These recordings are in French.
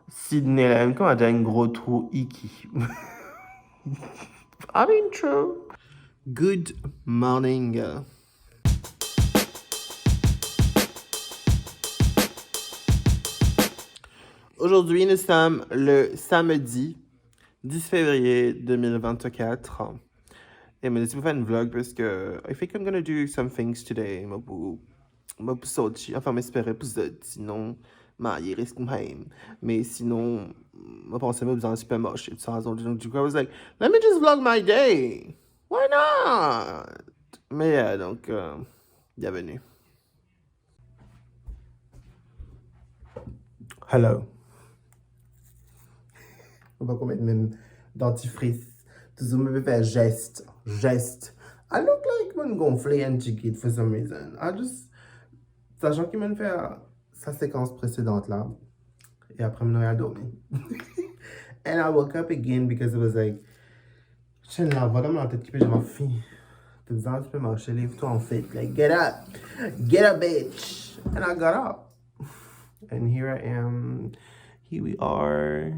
Sydney, là, même quand elle a un gros trou icky. I mean, true. Good morning. Aujourd'hui, nous sommes le samedi 10 février 2024. Et je me suis fait un vlog parce que I think I'm gonna do some things today. Je vais sortir, enfin, m'espérer pour ça. Sinon, il risque même. Mais sinon, je pense que je vais super moche. Et tout ça. Donc, du coup, I was like, let me just vlog my day. Why not? Mais yeah, donc, bienvenue. Hello. On va mettre même dentifrice. Tout ça me fait geste. Geste. I look like one gonflé and chiquite for some reason. I just. Sachant qu'il me fait sa séquence précédente là. Et après, je suis dormi. And I woke up again because it was like. J'ai la voix dans la tête qui peut ma fille. Tu besoin tu peux marcher, lève-toi en fait. Like, get up. Get up, bitch. And I got up. And here I am. Here we are.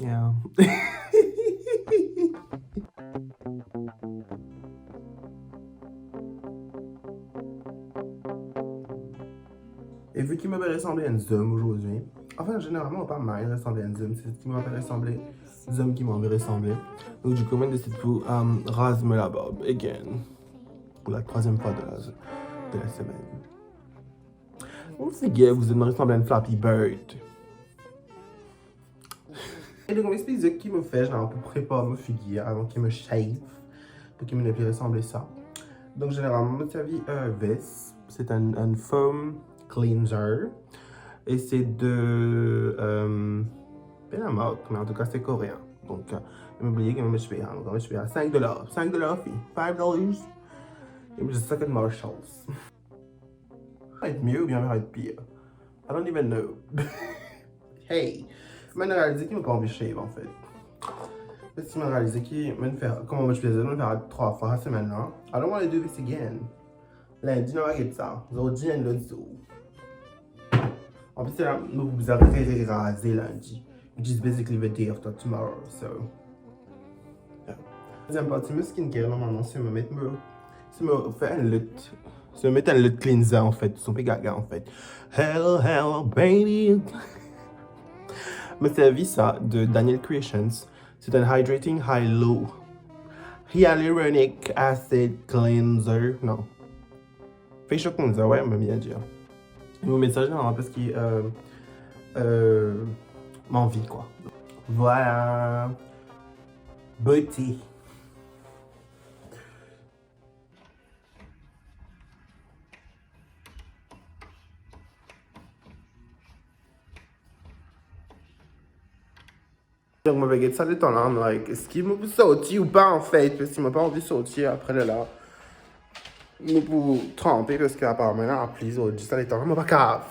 Yeah. Et vu qu'il m'avait ressemblé à une Zoom aujourd'hui, enfin, généralement, pas mal ressembler à une Zoom, c'est ce qui m'avait ressemblé, Zoom qui m'avait ressemblé. Donc, du coup, je décide pour raser la barbe, again, pour la troisième fois de la semaine. Vous figurez, vous êtes ressemblé à une Flappy Bird. Et donc, on m'explique ce qu'il me fait, genre, pour préparer ma figure avant qu'il me shave, pour qu'il me plus ressembler ça. Donc, généralement, je servi Vis, c'est un foam cleanser. Et c'est de. Pénamok, mais en tout cas, c'est coréen. Donc, je vais oublier que je suis à $5. $5, fille. $5. Et je suck at Marshalls. Ça va être mieux ou bien ça va être pire? I don't even know. Hey! Je me réalisé qu'il m'a pas envie de shave en fait. Parce que je me réalisé qu'il m'a fait. Comment je faisais? Je me faire 3 fois cette semaine-là. I don't want to do this again. Lundi, on va get ça. Aujourd'hui, un autre jour. En plus, c'est là, vous avez rasé lundi. Which is basically the day after tomorrow, so. Yeah. Deuxième partie, mon skincare, normalement, c'est me mettre. C'est me faire un lutte. C'est me mettre un lutte cleanser, en fait. Son gaga, en fait. Hello, hello, baby. Me servi ça de Daniel Creations. C'est un Hydrating Hyaluronic Acid Cleanser. Non. Facial Cleanser, ouais, on m'a bien dire. Mon message généralement parce qu'il m'envie quoi. Voilà. Beauty. Donc, je vais ça de temps là, like, est-ce qu'il m'a sorti ou pas en fait? Parce qu'il m'a pas envie de sortir après là. Je peux tremper parce qu'apparemment, là, please, on dit ça les temps, je pas cave.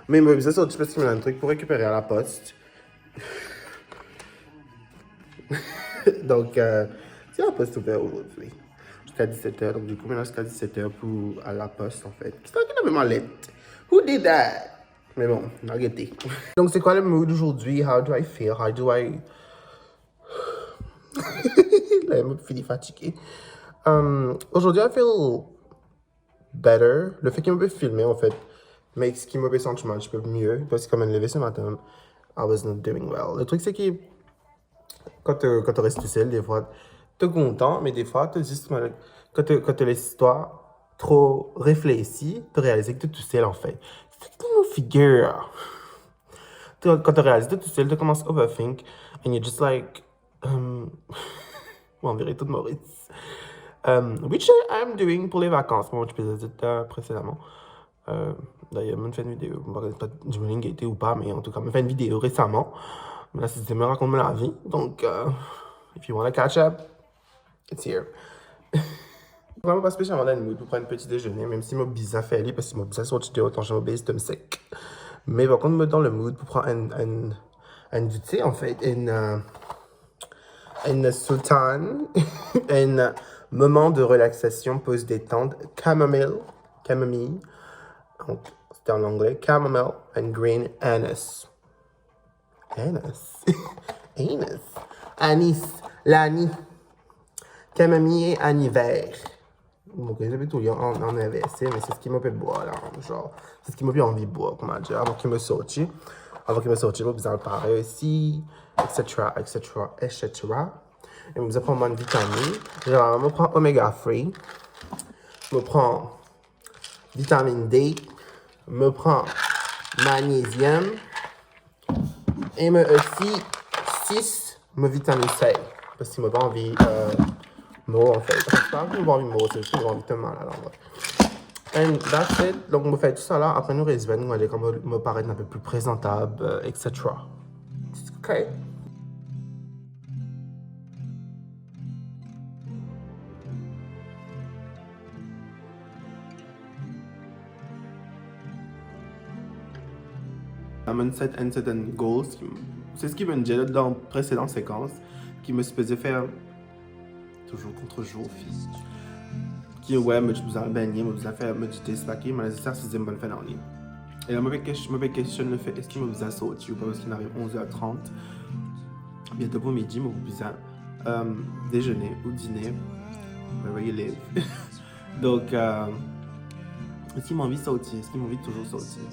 Mais je vais sortir parce qu'il y a un truc pour récupérer à la poste. Donc, c'est la poste ouverte aujourd'hui. Jusqu'à 17h, donc du coup, maintenant jusqu'à 17h pour à la poste en fait. C'est vraiment lettre. Who did that? Mais bon, arrêtez. Donc, c'est quoi le mood aujourd'hui? How do I feel? How do I. Là, je me finis fatigué. Aujourd'hui, I feel better. Le fait qu'il me peut filmer en fait makes ce qui me peut sentir un petit peu mieux. Parce que comme je me levé ce matin, I was not doing well. Le truc, c'est que quand tu restes tout seul, des fois, tu es content, mais des fois, tu juste. Quand tu laisses l'histoire trop réfléchie, tu réalises que tu es tout seul en fait. C'est comme une figure. Quand tu réalises que tu es tout seul, tu commences à overthink, and you're just like. On dirait tout Maurice. Which I'm doing pour les vacances, moi, je faisais précédemment. D'ailleurs, je me fais une vidéo, je ne sais pas si je me l'ai ou pas, mais en tout cas, je me fais une vidéo récemment. Mais là, c'est me raconter la vie. Donc, if you want to catch up, it's here. Vraiment pas spécialement dans le mood pour prendre un petit déjeuner, même si je suis bizarre fait aller, parce que je suis bizarre sorti de autant je suis de me sec. Mais par contre, je me dans le mood pour prendre un du thé, en fait, une sultane, un moment de relaxation, pause détente, camomille. Donc, c'était en anglais, Chamomile and Green Anise. Anise? Anise? Anis, l'anis. Camomille et anis vert. Ok, j'avais tout en inversé, mais c'est ce qui m'a fait boire, là, genre, c'est ce qui m'a fait envie de boire, comment dire, avant qu'il me sorte, je vais en parler aussi, etc., etc., etc. Et je vais prendre une vitamine, genre, je prends Omega 3, je prends vitamine D, je prends magnésium, et me aussi 6 me vitamine C, parce que je n'ai pas envie, mot en fait. C'est pas que j'ai envie de mot, c'est juste que j'ai envie de mal à l'endroit. And that's it. Donc, on fait tout ça là. Après, nous revenons, on va aller comme me paraître un peu plus présentable, etc. OK. I'm set and certain goals. C'est ce qui me dit dans la précédente séquence, qui me faisait faire toujours contre jour, fils. Qui, ouais, me disait baigner, me disait faire, me disait spacker, mais ça, c'est une bonne fin d'année. Et là, je me questionne le fait, est-ce qu'il me faisait sortir ou pas, parce qu'il arrive 11h30. Bientôt pour midi, je me disais déjeuner ou dîner, where you live. Donc, est-ce qu'il m'a envie de sortir? Est-ce qu'il m'a envie de toujours sortir?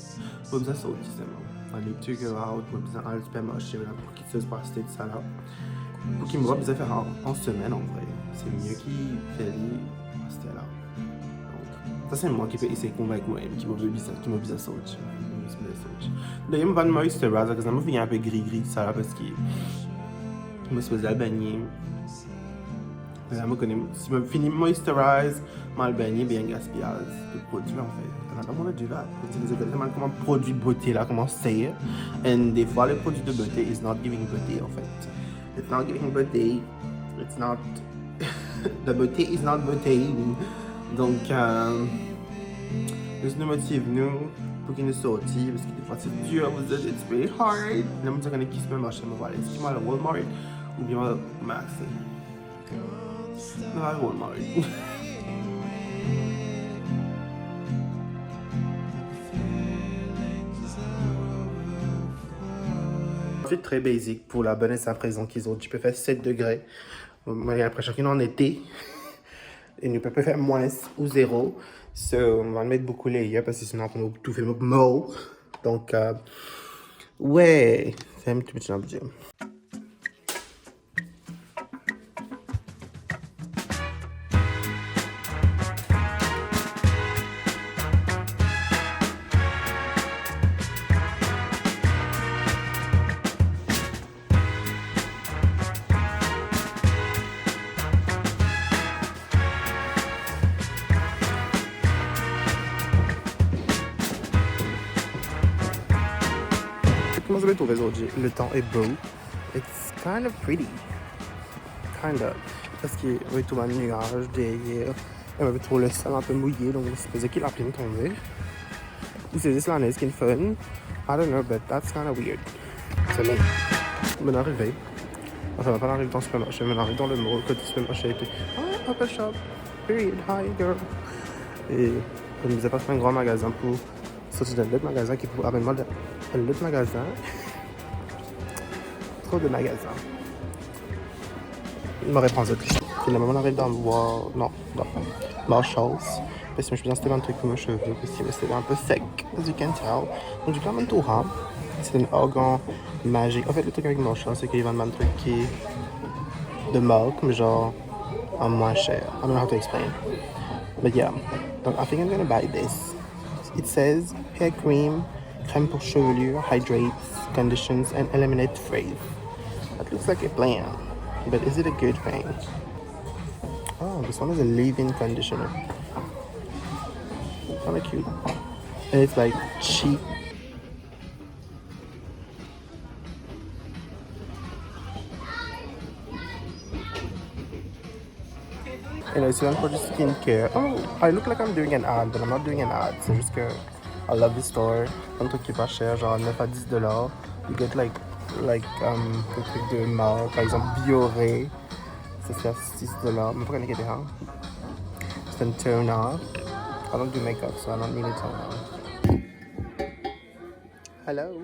Je me disais sortir, c'est bon. I need to go out, je me disais aller au supermarché, pour qu'il se passe tout ça là. Pour qu'il me voit, je faire en semaine en vrai. C'est mieux qu'il fait rester là. Donc, ça c'est moi qui peux essayer de convaincre moi-même, qui m'a besoin de sortir. D'ailleurs, je vais me moisturiser, parce que ça me fait un peu gris-gris ça là, parce que je me suis fait baigner. Si je finis de moisturiser, je vais baigner bien gaspillage de produits en fait. Dans mon du là, utiliser tellement comment produit beauté là, comment c'est. Et des fois, le produit de beauté is not giving beauté en fait. It's not giving beauty. It's not. The beauty is not beauty. Donc, juste nous motive nous pour qu'il nous sorte, parce que des fois c'est dur, it's very hard. Là, je me dis qu'on est qui se met marcher, mais voilà, est-ce qu'il m'a le Walmart ou bien Maxi? Non, le Walmart. Très basique pour la bonne et sa présence qu'ils ont. Tu peux faire 7 degrés. Moi, j'ai l'impression qu'il en été. Et nous peut faire moins ou 0. So, on va mettre beaucoup les parce que sinon, on va tout faire mort. Donc, ouais, c'est un petit peu de Comment je vais trouver aujourd'hui? Le temps est beau. It's kind of pretty. Kind of. Parce qu'il y avait tout un nuage derrière. Il y avait trop le sol un peu mouillé, donc c'est supposé qu'il a plein tombé. Ou c'est juste la neige qui est fun. I don't know, but that's kind of weird. C'est long. On est arrivé. Enfin, on va pas arriver dans le supermarché, mais on arrive dans le mall, côté supermarché. Et puis, ah, Papa Shop. Period. Hi, girl. Et on nous a pas fait un grand magasin pour sortir d'un autre magasin qui pour amener un autre magasin. Trop de magasins. Il me répond ça. Finalement, on arrive dans Marshalls. Parce que je me suis dit un truc pour mes cheveux, parce que c'était un peu sec, as you can tell. Donc j'ai quand même tout rare. C'est un organ magique. En fait, le truc avec Marshalls, c'est qu'ils vendent un truc qui est de marque, mais genre en moins cher. I don't know how to explain. But yeah. Donc I think I'm gonna buy this. It says hair cream, crème pour chevelure, hydrates, conditions, and eliminates frizz. That looks like a plan. But is it a good thing? Oh, this one is a leave-in conditioner. Kind of cute. And it's like cheap. And it's one for the skincare. Oh, I look like I'm doing an ad, but I'm not doing an ad. C'est juste que I love this store. Un truc qui est pas cher, genre 9 à 10 $. You get like des trucs de marque, par exemple Bioré. Ça c'est à 6 $. Mais pas qu'on est hein. C'est un turn off. I don't do makeup, so I don't need a turn off. Hello.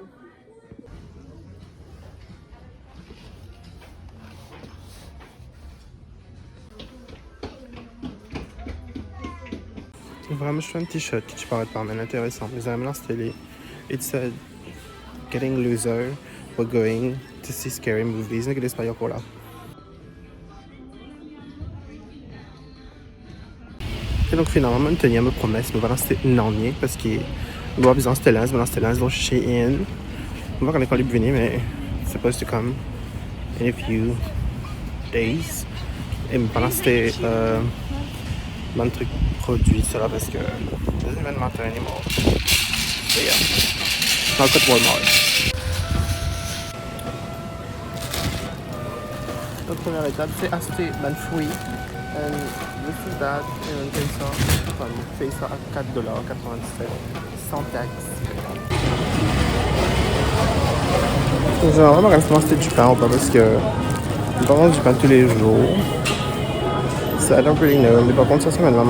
Vraiment, je fais un t-shirt qui paraît pas mal intéressant. Mais j'aime l'installer. It said, getting loser, we're going to see scary movies. Ne quede pas encore là. Et donc finalement, je tenais ma promesse. Je vais lancer une année parce que je vais besoin de lancer je vais chercher une. On va voir quand elle est venue, mais c'est supposed to come in a few days. Et je vais lancer mon truc produit, cela parce que les événements anymore. So yeah, I'll cut Walmart. La première étape, c'est acheter mon fruit. And this is that, et on paye ça, enfin, on paye ça à $4,97 sans taxe. J'ai vraiment resté acheter du pain ou pas parce que je vais manger du pain tous les jours. So I don't really know. Mais par contre, ça semaine-là,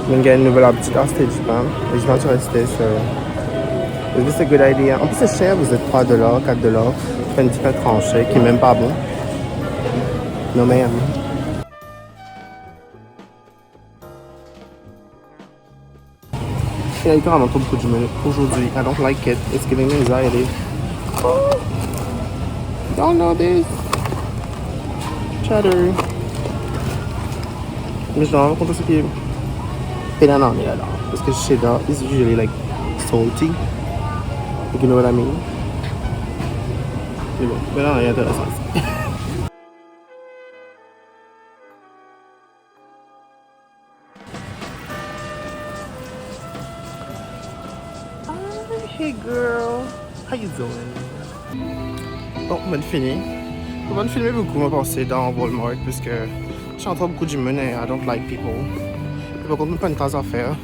je gagne une nouvelle habitude d'acheter du pain. Et je vais en rester, so is this a good idea? En plus, c'est cher, vous êtes $3, $4. Fait du pain tranché qui est même pas bon. Non, mais il y a littéralement trop beaucoup de minutes aujourd'hui. I don't like it. It's giving me anxiety. Don't know this. Chatter. Mais je dois rendre compte de ce qui est pénal là. Parce que cheddar is usually like salty. You know what I mean? Mais bon, pénal est intéressant. Hey girl, how you doing? Bon, bonne fini. On va filmer beaucoup, on va passer dans Walmart parce que j'entends beaucoup de monde et I don't like people. Et par contre, je pas une tasse à faire.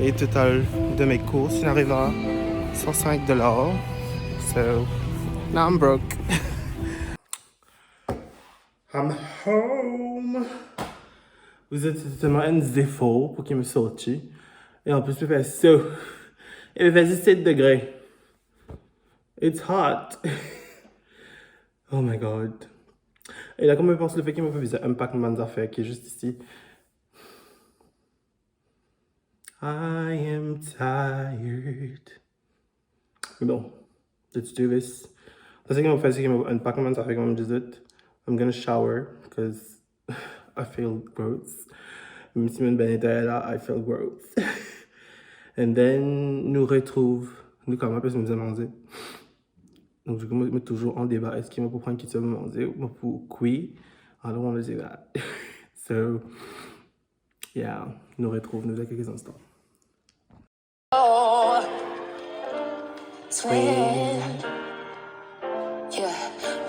Et total de mes courses, il arrive à $105. So, now I'm broke. I'm home. Vous êtes tellement un défaut pour qu'il me sorte. Et en plus, je fais ça. Il me fait 17 degrés. It's hot. Oh my god. Et là, comme je pense le fait qu'il me fait visiter un pack de affaires qui est juste ici. I am tired. Mais bon, let's do this. La ce qu'il m'a fait, c'est qu'il m'a un pack de affaires comme je disais. I'm gonna shower because I feel gross. Même si mon ben était là, I feel gross. And then, nous retrouve. Nous, comment on peut nous demander? Donc, je me mets toujours en débat. Est-ce qu'il m'a pour prendre qui se me demander ou pour cuire? I don't want to do that. So, yeah, nous retrouve nous à quelques instants. Oh, twin. Yeah.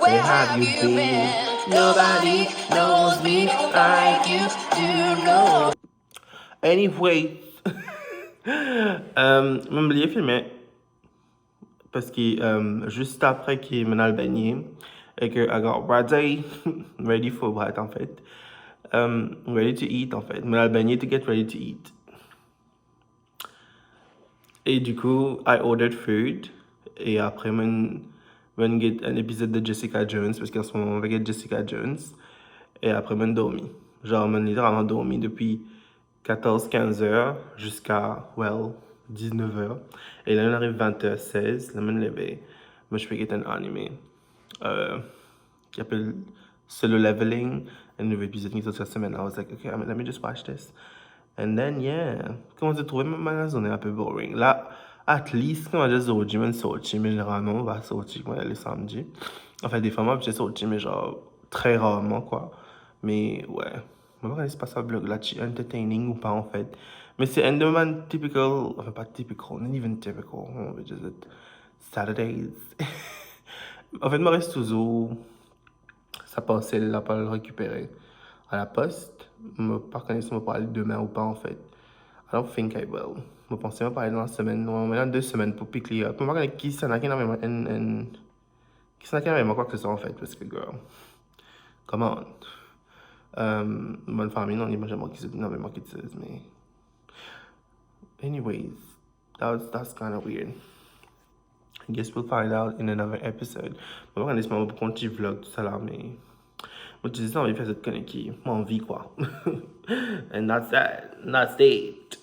Where have you been? Nobody knows me like you do. No. Anyway, mon oublié filmer parce que juste après qu'il m'a Albanie et que I got ready, ready for what en fait, ready to eat en fait, mon Albanie to get ready to eat. Et du coup, I ordered food et après je get un épisode de Jessica Jones parce qu'en ce moment on va get Jessica Jones et après je dormi. Genre je littéralement dormi depuis 14-15 heures jusqu'à, 19 heures. Et là, on arrive 20h16, là, je me lever. Moi, je fais un animé qui s'appelle Solo Leveling, un nouvel épisode qui est sorti cette semaine. I was like, okay, let me just watch this. And then, yeah, comment j'ai trouvé ma zone est un peu boring. Là, at least, quand j'ai sorti, je sorti, mais généralement, on va sortir quand le samedi. Enfin, des fois, moi, j'ai sorti, mais genre, très rarement, quoi. Mais, ouais. Je ne sais pas si c'est pas ça, blog là, entertaining ou pas, en fait. Mais c'est un domaine typical, enfin, pas typical, not even typical, on va dire Saturdays. En fait, je reste toujours, ça passait là, pour le récupérer à la poste. Je pas connais si je parler demain ou pas, en fait. I don't think I will. Je pensais pas parler dans la semaine, normalement dans 2 semaines pour pick les up. Je ne sais pas qui ça n'a qu'un qui ça n'a qu'un quoi que ce soit, en fait, parce que, girl, come on. Bonne famille, non, il n'y a jamais qui se dit, non, mais moi qui te dis, mais. Anyways, that's kind of weird. I guess we'll find out in another episode. Moi, honnêtement, pour qu'on vlog, tout ça là, mais. Moi, tu dis ça, on va faire cette connerie qui. Moi, envie, quoi. And that's that. That's it.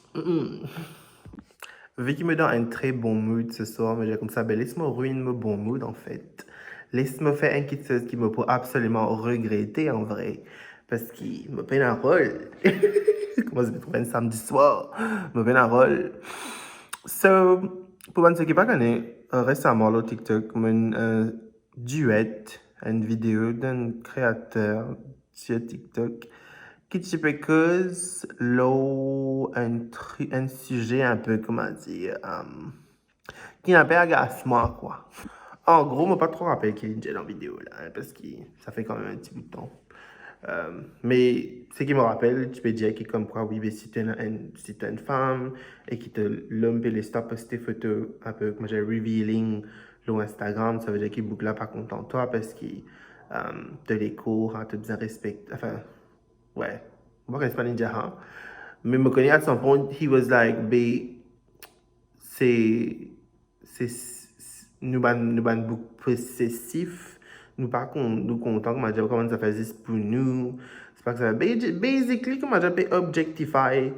Vu qu'il me donne un très bon mood ce soir, mais j'ai comme ça, ben laisse-moi ruiner mon bon mood en fait. Laisse-moi faire une petite chose qui me peut absolument regretter en vrai. Parce qu'il me peine un rôle. Comment ça peut trouver un samedi soir? Me peine un rôle. So, pour ceux qui ne connaissent pas, récemment, sur TikTok, un duet, une vidéo d'un créateur sur TikTok qui te cause un sujet un peu, comment dire, qui n'a pas agacement, quoi. En gros, je ne pas trop rappelé qu'il est dans la vidéo, là, hein, parce que ça fait quand même un petit bout de temps. Mais ce qui me rappelle, tu peux dire que comme quoi, oui, mais si tu es une femme et que l'homme peut les stop poster photos un peu, comme j'ai revealing sur Instagram, ça veut dire qu'il boucle là pas content de toi parce qu'il te les cours, hein, te bien respecte, enfin, ouais, moi, je ne dire, hein. Mais je me connais à son point, he was like, be, c'est, nous beaucoup possessif, nous pas nous content, comment ça fait juste pour nous, c'est pas que ça fait, basically, comment dire, objectify,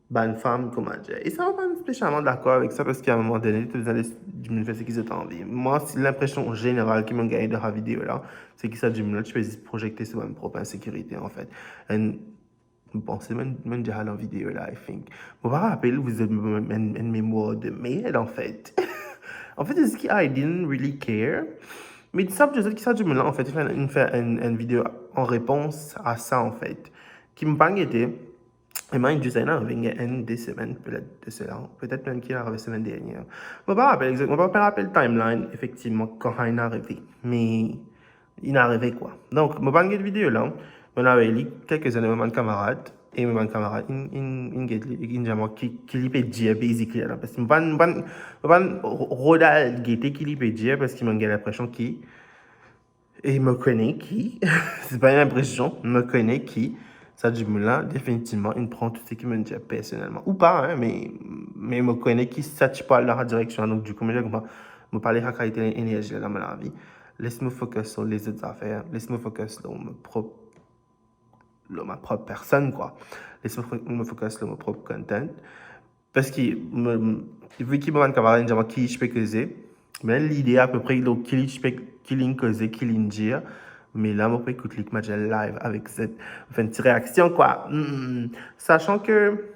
ban femme, comment dire. Et ça, on pas spécialement d'accord avec ça parce qu'à un moment donné, tu as besoin de faire ce qu'ils ont envie. Moi, l'impression générale qui m'a gagné de la vidéo là, c'est que ça, du tu peux juste projeter sur ma propre insécurité en fait. Bon, c'est même déjà dans la vidéo là, I think. Vous vous rappelez, vous avez une mémoire de merde en fait. En fait, c'est ce qui I didn't really care. Mais ça, je sais que ça, du moment en fait, il fait une vidéo en réponse à ça en fait. Qui me parle était. Et moi, je disais, non, il y a une des semaines, peut-être de cela, peut-être même qu'il est arrivé la semaine dernière. Je ne me rappelle exactement, je ne me rappelle le timeline, effectivement, quand il est arrivé. Mais il est arrivé quoi. Donc, je me parle de vidéo là. On avait lu quelques années, mon camarade, et mon camarade, qui lui dire, basically, là. Parce que je ne pas rodal guetter qui lui dire, parce qu'il m'a l'impression qu'il. Et il me connaît qui. C'est pas une impression, il me connaît qui. Ça, du là, définitivement, il prend tout ce qu'il me dit personnellement. Ou pas, hein, mais il me connaît qui, ça, tu parles dans la direction. Donc, du coup, je me parler de la qualité de l'énergie dans ma vie. Laisse-moi focus sur les autres affaires. Laisse-moi focus sur ma propre personne, quoi. Laisse-moi me focus sur mon propre content. Parce que, vu qu'il m'a camarade, qui je peux causer, mais l'idée à peu près, donc, qui je peux causer, qui dire. Mais là, je peux écouter le match live avec cette petite réaction, quoi. Sachant que,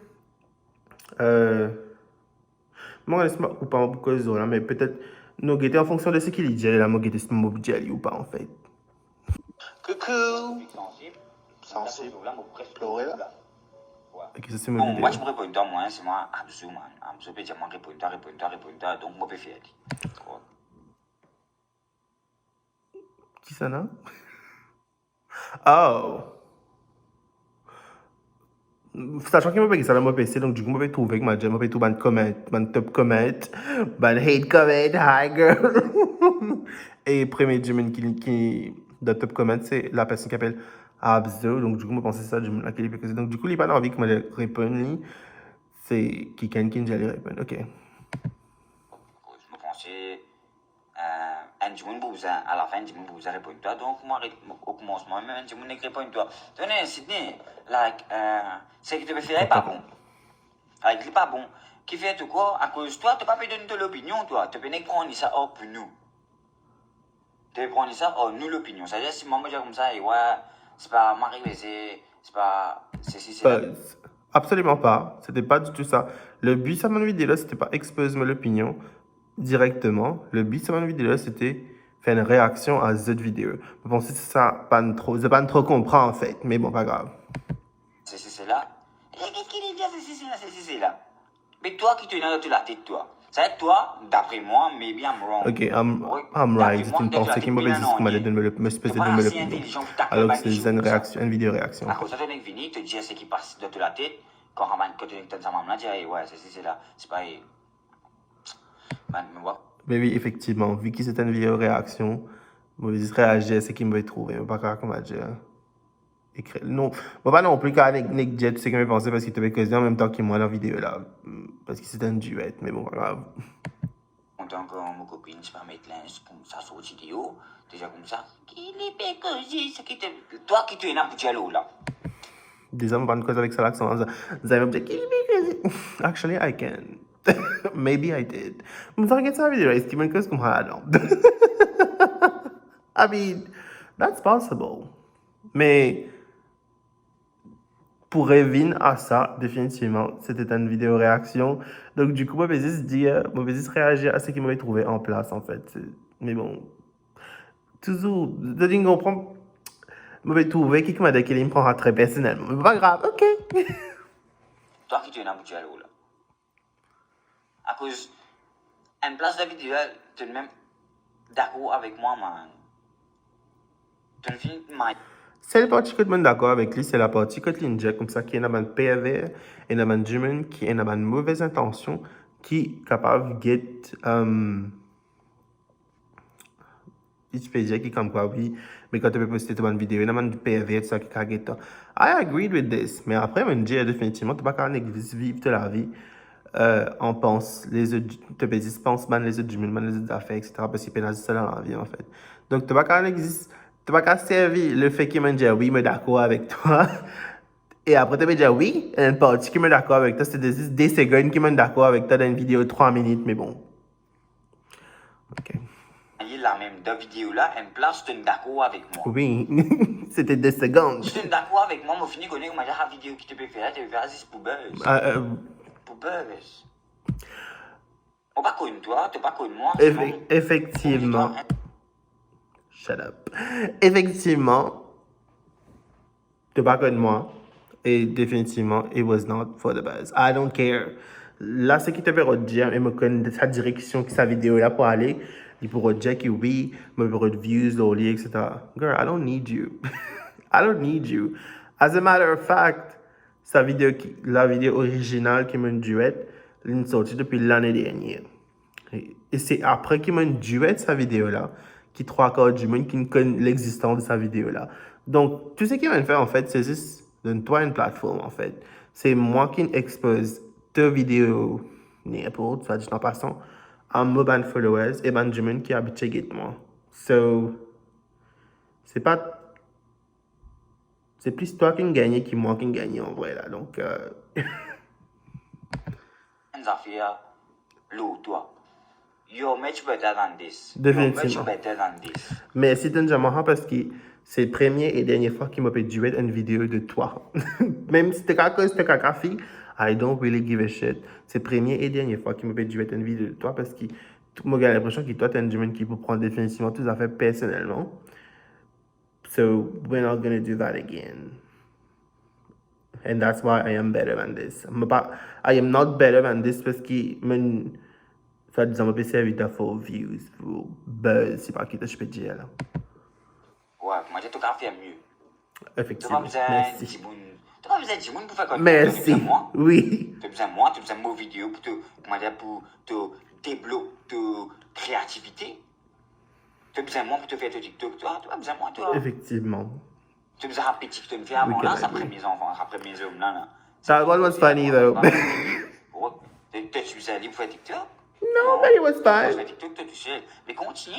moi, laisse-moi ou pas beaucoup de là, mais peut-être, nous guetter en fonction de ce qu'il dit, là, moi, guetter ce mot ou pas, en fait. Coucou! Sensible. Pleurer, là? Ok, ça, c'est ma vidéo. Moi, je me réponds, moi, c'est moi, Abzou, man. Abzou, peut dire, moi, réponds-toi, donc, moi, je peux faire. Qui ça, là? Oh! Sachant qu'il m'a payé ça dans mon PC, donc du coup, je vais trouver que je vais trouver un comment, un top comment, un hate comment, hi girl. Et premier Jimin qui, dans top comment, c'est la personne qui appelle Abzo, donc du coup, je pense que c'est ça, Jimin, là, qui est parce donc du coup, il n'a pas envie que je réponde, c'est quelqu'un qui j'allais répondre, ok. Je me pensais, un Jimin Bouza, à la fin, Jimin Bouza répond-toi, donc, moi, au commencement, même, Jimin ne répond-toi. Tenez, Sydney, like, c'est que tu peux faire, pas bon. Avec il pas bon. Qui fait tout quoi? À cause de toi, tu n'as pas pu donner de l'opinion, toi. Tu peux pas prendre ça hors pour nous. Tu peux prendre ça hors nous l'opinion. C'est-à-dire, si moi, je dis comme ça, et ouais, c'est pas Marie, c'est pas. C'est absolument pas. C'était pas du tout ça. Le but de mon vidéo, c'était pas exposer l'opinion directement. Le but de mon vidéo, c'était faire une réaction à cette vidéo. Je pense que c'est ça, c'est pas trop comprendre en fait. Mais bon, pas grave. C'est là. Qu'est-ce qu'il est bien, c'est là. Mais toi qui te donnes de la tête, toi. C'est toi, d'après moi, maybe I'm wrong. Ok, I'm right. C'est une pensée qui m'a dit ce qu'on m'a dit de me spécifier de me l'opinion. Alors que c'est une vidéo réaction. À cause de ton venu, te dire ce qui passe de la tête, quand tu es dans sa maman, dire, ouais, c'est là. C'est pas. Mais oui, effectivement, vu que c'est une vidéo réaction, je vais réagir à ce qu'il me trouve. Je ne pas comment dire. Non, pas non plus qu'à Nick Jet, c'est ce que je pensais parce qu'il te fait causer en même temps que moi dans la vidéo là. Parce que c'est un duet, mais bon, pas grave. temps que mon copine, je peux mettre linge pour ça sur vidéo, déjà comme ça. Qui les pécosés, c'est qui te. Toi qui tu es là pour dialogue là. Des hommes bonne cause avec ça l'accent. Vous avez dit, actually, I can. Maybe I did. Mais ça regarde ça vidéo, est-ce qu'il me cause comme ça non? I mean, that's possible. Mais pour revenir à ça, définitivement, c'était une vidéo réaction. Donc, du coup, moi, je vais juste réagir à ce qu'il m'avait trouvé en place, en fait. Mais bon, toujours, de dire qu'on prend, je vais trouver qui m'a dit qu'il me prendra très personnellement. Mais pas grave, ok. Toi qui tu es là pour dialogue là. À cause, en place de vidéo, tu es même d'accord avec moi, man. Tu es fini, man. C'est la partie que je suis d'accord avec lui, c'est la partie que tu comme ça, qui est une PV, et une human, qui est une mauvaise intention, qui est capable de get, tu peux dire qui comme quoi, oui, mais quand tu peux poster une vidéo, une PV, tout ça, qui est get. I agreed with this, mais après, je me dis définitivement, tu ne peux pas vivre de la vie. On pense, les autres, tu peux dire, pense, man, les autres humains, les autres affaires, etc., parce qu'il pénalise ça dans la vie, en fait. Donc, tu ne peux pas exister. Tu vas pas servir le fait qu'il me dit oui, mais d'accord avec toi. Et après, tu me dis oui, et une partie qui me d'accord avec toi, c'est des secondes qui me d'accord avec toi dans une vidéo de 3 minutes, mais bon. Ok. La même de vidéo là, en place, tu es d'accord avec moi. Oui, c'était des secondes. Tu es d'accord avec moi, je finis de connaître la vidéo qui te peut faire, tu peux faire juste pour buzz. Pour buzz. On pas connu toi, tu pas connu moi. Effectivement. Shut up. Effectivement, tu pas de moi. Et définitivement, it was not for the buzz. I don't care. Là, ce qui te peut dire, et me connaît sa direction, sa vidéo là pour aller, il pourra dire que oui, me pourra views, au lit, etc. Girl, I don't need you. I don't need you. As a matter of fact, la vidéo originale qui m'a duet, elle est sortie depuis l'année dernière. Et c'est après qu'il m'a duet sa vidéo là, qui 3/4 du monde qui connaît l'existence de sa vidéo là. Donc, tout ce qu'il va faire en fait, c'est juste donne-toi une plateforme en fait. C'est moi qui expose ta vidéo, n'importe, soit dit en passant, à mes followers et du monde qui habite chez moi. So, c'est plus toi qui gagne que moi qui gagne en vrai là. Donc, Une affaire, l'eau, toi. You're much better than this. Définitivement. You're much better than this. Merci Tanjamaha parce que c'est la première et dernière fois qu'il m'a fait duet une vidéo de toi. Même si c'était à cause de ta fille, I don't really give a shit. C'est la première et dernière fois qu'il m'a fait duet une vidéo de toi parce que moi j'ai l'impression que toi t'es un humain qui peut prendre définitivement toutes les affaires personnellement. So we're not gonna do that again. And that's why I am better than this. I am not better than this parce que ça disons me peut servir pour views, pour buzz, c'est pas qui je peux dire là. Ouais, moi j'ai tout qu'à faire mieux. Effectivement. Merci. Tu n'as pas besoin de Jimoun pour faire quoi? Merci. Oui. Tu as besoin de moi, tu as besoin de mes vidéos pour te développer ta créativité. Tu as besoin de moi pour te faire ton TikTok, toi. Tu as besoin de moi, toi. Effectivement. Tu as besoin de petit TikTok, faire avant là, après mes enfants, après mes hommes là. That one was funny though. Tu es allé pour faire TikTok? No, but it was fun. Je fais TikTok, tu sais. Mais continue.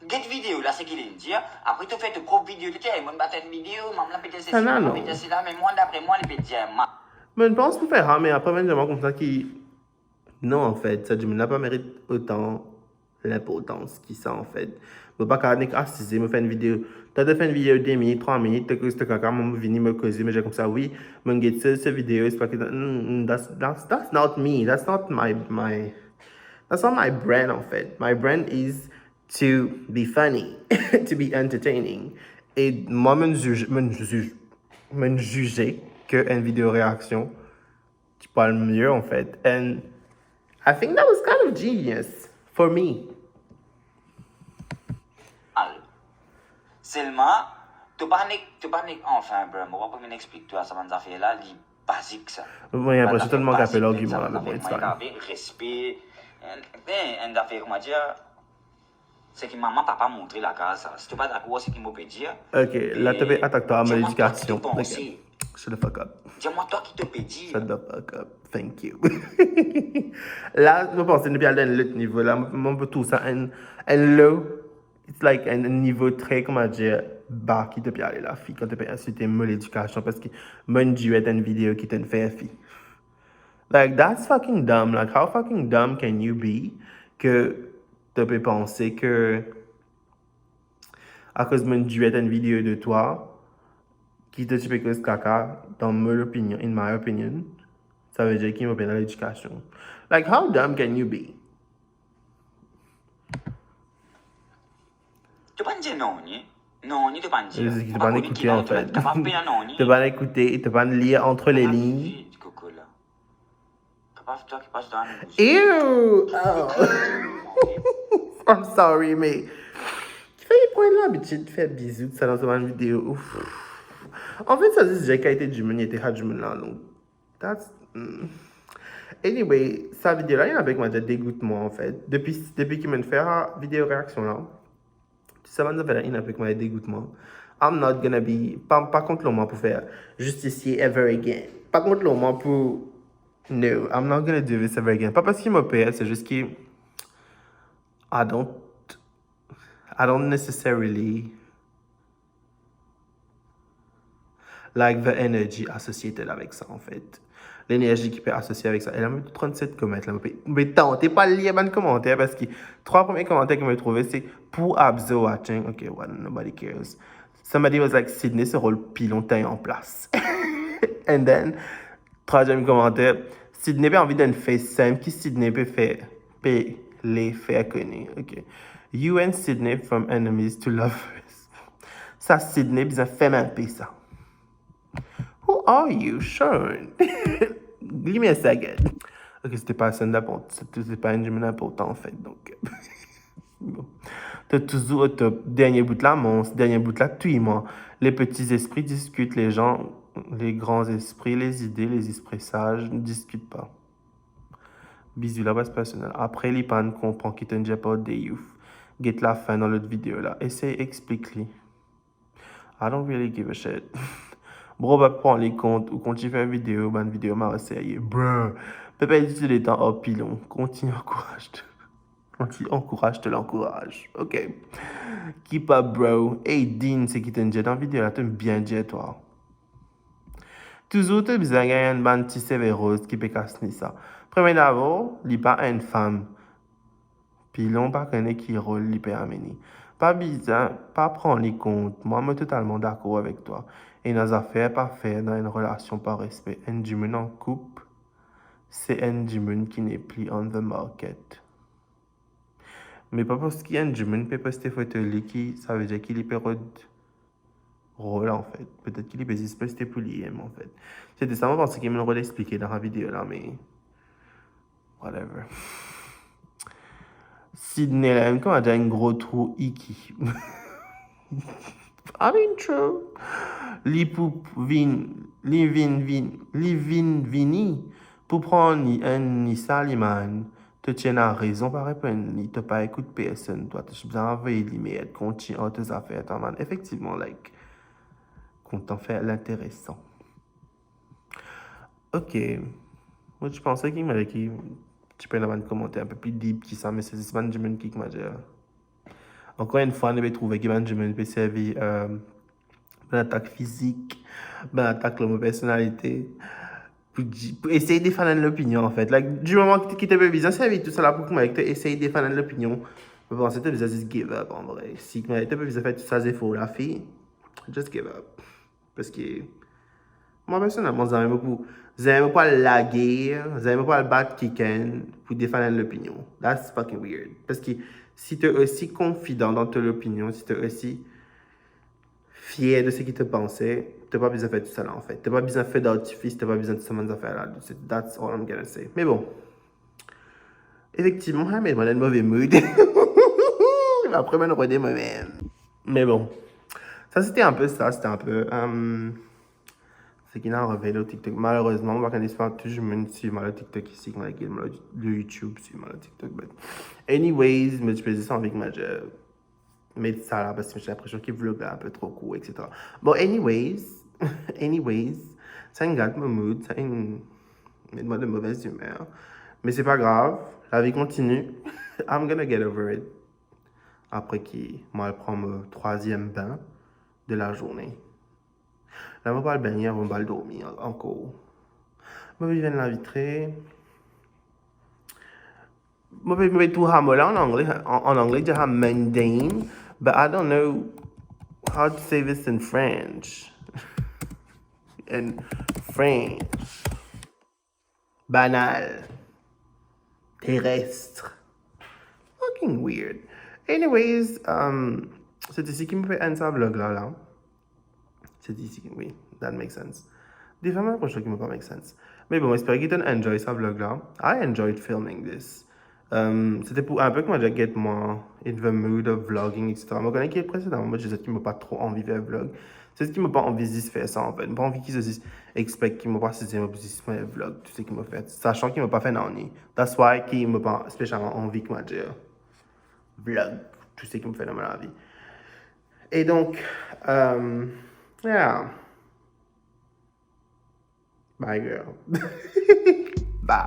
Get vidéo, là, c'est qu'il est dit. Après, tu fais tes propres vidéos. Tu sais, moi, je fais une vidéo, maman, la pété, c'est ça, maman, pété, c'est là. Mais moi, d'après moi, les pété, Mais je pense pour faire ça, mais après, même, je comme ça qui. Non, en fait, ça, je ne pas mérite autant l'importance qui ça, en fait. Je ne peux pas assister, me faire une vidéo. Tu as fait une vidéo de 2 minutes, 3 minutes, tu as quelqu'un qui venu me causer, mais j'ai comme ça, oui, je vais cette vidéo, c'est pas que. That's not me. That's not That's not my brand, en fait. My brand is to be funny, to be entertaining. Et moi, me juger qu'une vidéo réaction qui parle mieux, en fait. And I think that was kind of genius for me. Seulement, tu pas enfin, bro, moi, pas m'expliquer toi, ça va nous faire là, les basiques, ça. Oui, après, c'est tellement qu'à faire l'argument, là, mais c'est pas respect. Une affaire, comment dire, c'est que maman, papa montré la case. Si tu n'es pas d'accord, c'est qu'il m'a dit. Ok, là, tu peux attaquer à mon éducation. Shut the fuck up. Dis-moi, toi qui te peux dire. Shut the fuck up. Thank you. Là, je pense que nous sommes à un autre niveau. Là, on peut tout ça un low. It's like un niveau très, comment dire, bas qui te peut aller la fille quand tu peux insulter mon éducation parce que mon Dieu est une vidéo qui te fait fille. Like, that's fucking dumb. Like, how fucking dumb can you be que tu peux penser que à cause de mon Dieu est une vidéo de toi qui te fait cause caca, dans mon opinion, in my opinion, ça veut dire qu'il me dans l'éducation. Like, how dumb can you be? Tu vas dire non, ni? Non, ni tu vas dire. Tu vas écouter en fait. Tu vas pas non, ni? Tu vas écouter, tu vas lire entre les lignes. Coco là. Capable toi qui passe dans la bouche. Ew! Oh. I'm sorry, mais. Tu fais prendre l'habitude de faire bisous de ça dans une vidéo. Ouf. En fait, ça dit que j'ai été du monde, il était du monde là. Donc, that's. Anyway, sa vidéo là, il y en a avec moi de dégoûtement en fait. Depuis qu'il m'a fait la vidéo réaction là, ça m'a fait il avec moi de dégoûtement. I'm not gonna be. Pas contre l'homme pour faire justicier ever again. Pas contre l'homme pour. No, I'm not gonna do this ever again. Pas parce qu'il me paye, c'est juste que. I don't necessarily like the energy associated avec ça en fait. L'énergie qui peut associer avec ça. Elle a mis 37 commentaires. Mais tentez pas de lire les commentaires parce que 3 premiers commentaires que j'ai trouvés c'est pour Abzo watching. Ok, well, nobody cares. Somebody was like Sydney se rôle pilon taille en place. And then, 3e commentaire, Sydney peut envie d'une face simple qui Sydney peut faire. Peut les faire connaître. Ok. You and Sydney from enemies to lovers. Ça, Sydney, besoin fait même ça. Who are you, Sean? Give me a second. Ok, c'était pas un d'important. C'était pas un humain important en fait. Donc, bon. T'as toujours au top. Dernier bout de la monstre, dernier bout de la tuile-moi. Les petits esprits discutent, les gens, les grands esprits, les idées, les esprits sages ne discutent pas. Bisous, la base personnelle. Après, l'Ipan comprend qu'il te pas des youth. Get la fin dans l'autre vidéo là. Essaye, explique-lui. I don't really give a shit. Bro, va prendre les comptes ou quand tu fais une vidéo, une vidéo m'a essayé. Bruh. Pépé dit les temps hors pilon. Continue, encourage, te l'encourage. Ok. Keep up, bro. Hey, Dean, c'est qui te dit dans la vidéo là, t'aimes bien dire toi. Toujours, t'as besoin d'un ban petit sévérose qui peut casser ça. Premier d'abord, il pas une femme. Pilon, pas connaît qui rôle, il peut amener. Pas bizarre, pas prendre les comptes. Moi, je suis totalement d'accord avec toi. Et dans les affaires, pas faire dans une relation par respect. Un humain en couple, c'est un humain qui n'est plus on the market. Mais pas parce qu'il y a un humain qui peut poster photo qui, ça veut dire qu'il est période rôle en fait. Peut-être qu'il est poster pour lui en fait. C'était ça, moi, parce qu'il me l'aurait expliqué dans la vidéo là, mais. Whatever. Sydney, là, même quand on a déjà un gros trou iki. I mean, true. Li vini. Pour prendre un Nissa Liman, te tiens à raison par répondre, il te pas écoute personne. Toi, tu as besoin d'envoyer l'email, continue à tes affaires, man. Effectivement, like, qu'on t'en fait l'intéressant. Ok. Moi, je pensais qu'il m'avait dit. Tu peux avoir un commentaire un peu plus deep qui ça, mais c'est Benjamin qui m'a dit. Encore une fois, on avait trouvé que Benjamin peut servir une attaque physique, une attaque de ma personnalité, pour essayer de défendre l'opinion en fait. Like, du moment que tu te besoin de servir tout ça là pour que tu essayes de défendre l'opinion, je pense que tu as besoin de give up en vrai. Si tu as besoin de faire tout ça, c'est faux, la fille, just give up. Parce que moi personnellement, j'aime pas laguer, j'aime pas le battre quelqu'un pour défendre l'opinion. That's fucking weird. Parce que si tu es aussi confident dans ton opinion, si tu es aussi fier de ce que tu pensais, tu n'as pas besoin de faire tout ça là en fait. Tu n'as pas besoin de faire d'artifice, tu n'as pas besoin de ces affaires là. That's all I'm gonna say. Mais bon. Effectivement, mais moi, j'ai un mauvais mood. Après, je me redis moi-même. Mais bon. Ça, c'était un peu ça. C'était un peu. C'est qu'il a révélé au TikTok. Malheureusement, on va pas toujours me suivre le TikTok ici, comme le YouTube, suivre le TikTok. But anyways, mais je faisais ça avec ma mais ça là, parce que j'ai l'impression qu'il vlog un peu trop court, etc. Bon, anyways, Ça me gâte mon mood, ça me met de mauvaise humeur. Mais c'est pas grave, la vie continue. I'm gonna get over it. Après moi, je prends mon 3e bain de la journée. Là, je vais pas le baigner, je vais le dormir encore. Je viens de l'inviter. Je vais tout hamoler en anglais. En anglais, je dirais mundane. But I don't know how to say this in French. In French. Banal. Terrestre. Fucking weird. Anyways, c'est ici qui me fait un vlog là. C'est ici, oui, that makes sense. Des fois, même, je trouve qu'il ne pas make sense. Mais bon, j'espère que tu as enjoyé ce vlog-là. I enjoyed filming this. C'était pour un peu que moi, je get more in the mood of vlogging, etc. Je connais qui est précédent, moi, je sais qu'il m'a pas trop envie de faire vlog. C'est ce qui m'a pas envie de faire ça, en fait. Pas envie qu'ils se disent, expect qu'il m'a pas si c'est ma position de vlog, tout ce qu'il m'a fait. Sachant qu'il m'a pas fait non. That's why qu'il m'a pas spécialement envie que moi, je vlog, tout ce qu'il me fait dans ma vie. Et donc, yeah. Bye, girl. Bye.